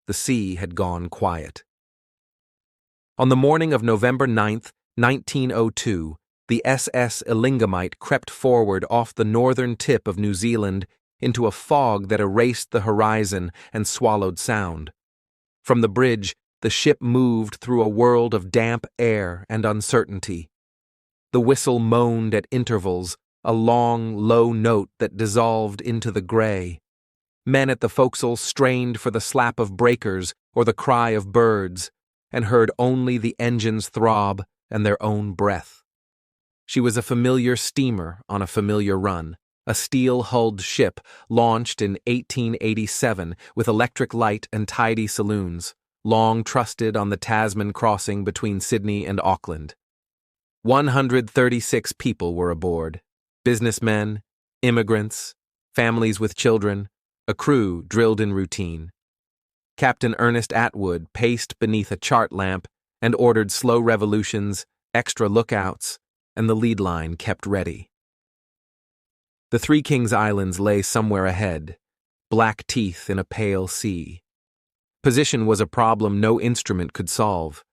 The sea had gone quiet. On the morning of November 9th, 1902, the SS Elingamite crept forward off the northern tip of New Zealand into a fog that erased the horizon and swallowed sound. From the bridge, the ship moved through a world of damp air and uncertainty. The whistle moaned at intervals, a long, low note that dissolved into the gray. Men at the forecastle strained for the slap of breakers or the cry of birds, and heard only the engine's throb and their own breath. She was a familiar steamer on a familiar run, a steel-hulled ship launched in 1887 with electric light and tidy saloons, long trusted on the Tasman crossing between Sydney and Auckland. 136 people were aboard: businessmen, immigrants, families with children, a crew drilled in routine. Captain Ernest Atwood paced beneath a chart lamp and ordered slow revolutions, extra lookouts, and the lead line kept ready. The Three Kings Islands lay somewhere ahead, black teeth in a pale sea. Position was a problem no instrument could solve.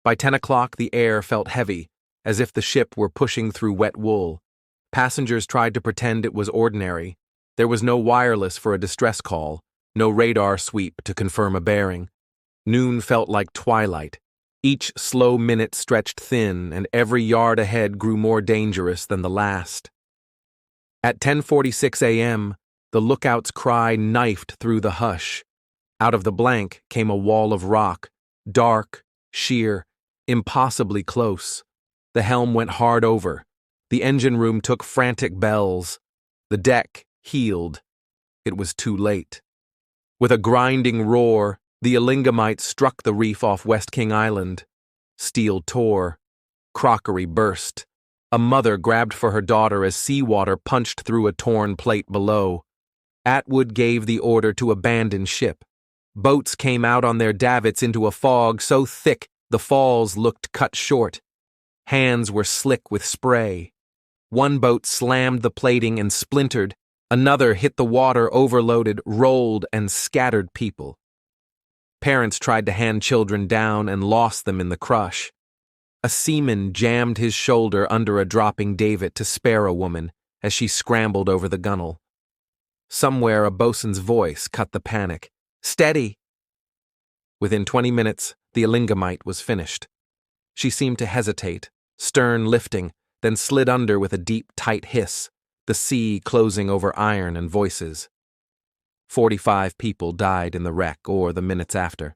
By 10 o'clock, the air felt heavy, as if the ship were pushing through wet wool. Passengers tried to pretend it was ordinary. There was no wireless for a distress call, no radar sweep to confirm a bearing. Noon felt like twilight. Each slow minute stretched thin, and every yard ahead grew more dangerous than the last. At 10:46 a.m., the lookout's cry knifed through the hush. Out of the blank came a wall of rock, dark, sheer, impossibly close. The helm went hard over. The engine room took frantic bells. The deck heeled. It was too late. With a grinding roar, the Elingamite struck the reef off West King Island. Steel tore. Crockery burst. A mother grabbed for her daughter as seawater punched through a torn plate below. Atwood gave the order to abandon ship. Boats came out on their davits into a fog so thick the falls looked cut short. Hands were slick with spray. One boat slammed the plating and splintered. Another hit the water overloaded, rolled, and scattered people. Parents tried to hand children down and lost them in the crush. A seaman jammed his shoulder under a dropping davit to spare a woman as she scrambled over the gunwale. Somewhere a boatswain's voice cut the panic. "Steady!" Within 20 minutes, the Elingamite was finished. She seemed to hesitate, stern lifting, then slid under with a deep, tight hiss, the sea closing over iron and voices. 45 people died in the wreck or the minutes after.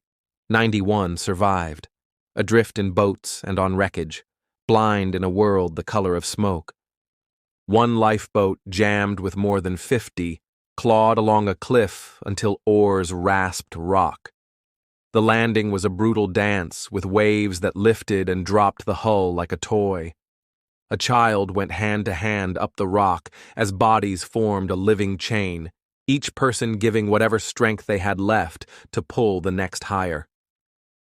91 survived, adrift in boats and on wreckage, blind in a world the color of smoke. One lifeboat, jammed with more than 50, clawed along a cliff until oars rasped rock. The landing was a brutal dance with waves that lifted and dropped the hull like a toy. A child went hand to hand up the rock as bodies formed a living chain, each person giving whatever strength they had left to pull the next higher.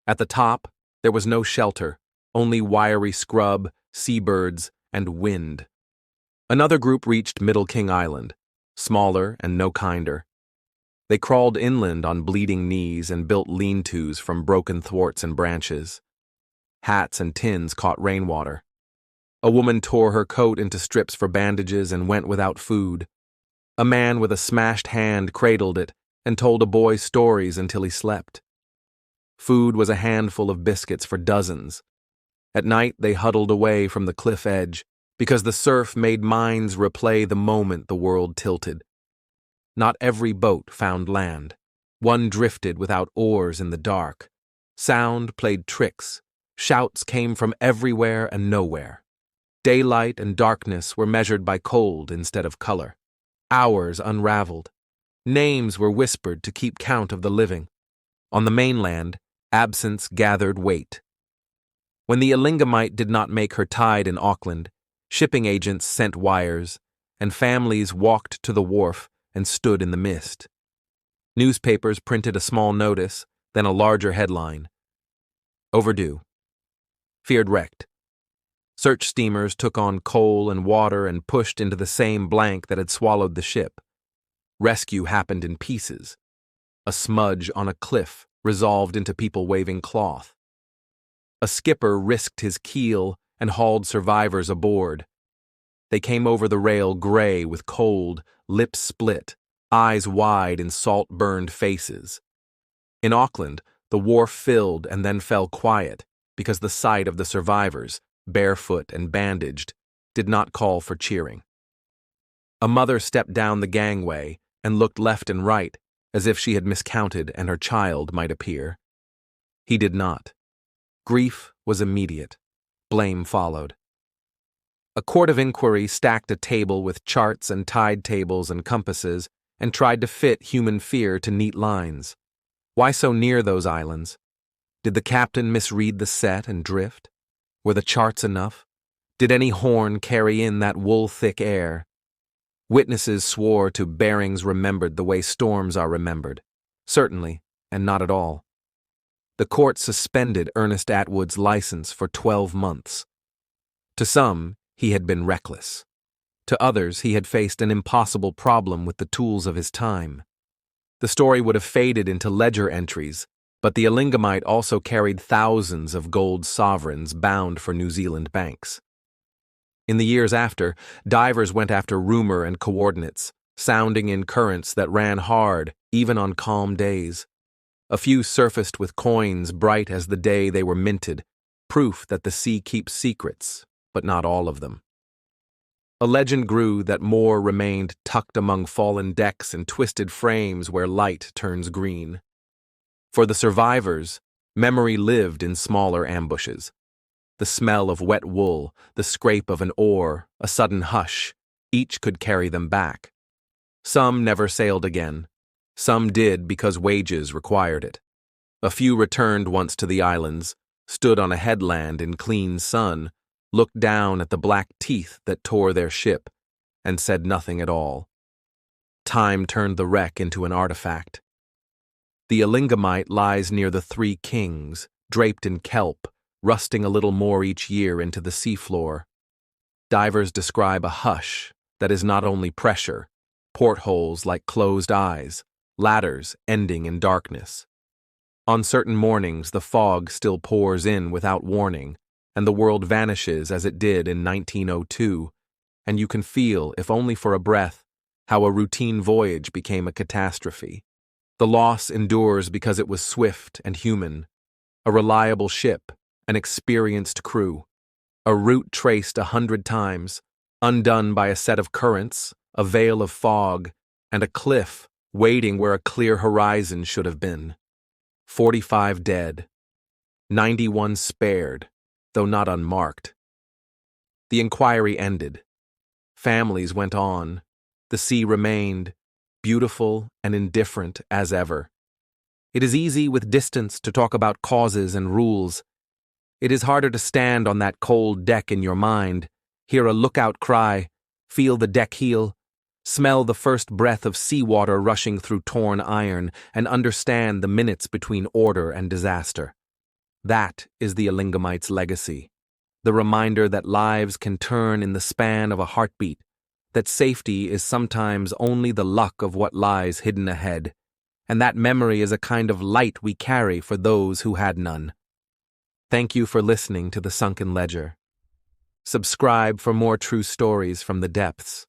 At the top, there was no shelter, only wiry scrub, seabirds, and wind. Another group reached Middle King Island, smaller and no kinder. They crawled inland on bleeding knees and built lean-tos from broken thwarts and branches. Hats and tins caught rainwater. A woman tore her coat into strips for bandages and went without food. A man with a smashed hand cradled it and told a boy stories until he slept. Food was a handful of biscuits for dozens. At night they huddled away from the cliff edge because the surf made minds replay the moment the world tilted. Not every boat found land. One drifted without oars in the dark. Sound played tricks. Shouts came from everywhere and nowhere. Daylight and darkness were measured by cold instead of color. Hours unraveled. Names were whispered to keep count of the living. On the mainland, absence gathered weight. When the Elingamite did not make her tide in Auckland, shipping agents sent wires, and families walked to the wharf and stood in the mist. Newspapers printed a small notice, then a larger headline. Overdue. Feared wrecked. Search steamers took on coal and water and pushed into the same blank that had swallowed the ship. Rescue happened in pieces. A smudge on a cliff resolved into people waving cloth. A skipper risked his keel and hauled survivors aboard. They came over the rail gray with cold, lips split, eyes wide in salt-burned faces. In Auckland, the wharf filled and then fell quiet because the sight of the survivors, barefoot and bandaged, did not call for cheering. A mother stepped down the gangway and looked left and right as if she had miscounted and her child might appear. He did not. Grief was immediate. Blame followed. A court of inquiry stacked a table with charts and tide tables and compasses and tried to fit human fear to neat lines. Why so near those islands? Did the captain misread the set and drift? Were the charts enough? Did any horn carry in that wool-thick air? Witnesses swore to bearings remembered the way storms are remembered. Certainly, and not at all. The court suspended Ernest Atwood's license for 12 months. To some, he had been reckless. To others, he had faced an impossible problem with the tools of his time. The story would have faded into ledger entries, but the Elingamite also carried thousands of gold sovereigns bound for New Zealand banks. In the years after, divers went after rumor and coordinates, sounding in currents that ran hard, even on calm days. A few surfaced with coins bright as the day they were minted, proof that the sea keeps secrets, but not all of them. A legend grew that more remained tucked among fallen decks and twisted frames where light turns green. For the survivors, memory lived in smaller ambushes. The smell of wet wool, the scrape of an oar, a sudden hush, each could carry them back. Some never sailed again. Some did because wages required it. A few returned once to the islands, stood on a headland in clean sun, looked down at the black teeth that tore their ship, and said nothing at all. Time turned the wreck into an artifact. The Elingamite lies near the Three Kings, draped in kelp, rusting a little more each year into the seafloor. Divers describe a hush that is not only pressure, portholes like closed eyes, ladders ending in darkness. On certain mornings, the fog still pours in without warning, and the world vanishes as it did in 1902, and you can feel, if only for a breath, how a routine voyage became a catastrophe. The loss endures because it was swift and human, a reliable ship, an experienced crew, a route traced 100 times, undone by a set of currents, a veil of fog, and a cliff waiting where a clear horizon should have been. 45 dead, 91 spared, though not unmarked. The inquiry ended. Families went on. The sea remained, beautiful and indifferent as ever. It is easy with distance to talk about causes and rules. It is harder to stand on that cold deck in your mind, hear a lookout cry, feel the deck heel, smell the first breath of seawater rushing through torn iron, and understand the minutes between order and disaster. That is the Elingamite's legacy, the reminder that lives can turn in the span of a heartbeat, that safety is sometimes only the luck of what lies hidden ahead, and that memory is a kind of light we carry for those who had none. Thank you for listening to the Sunken Ledger. Subscribe for more true stories from the depths.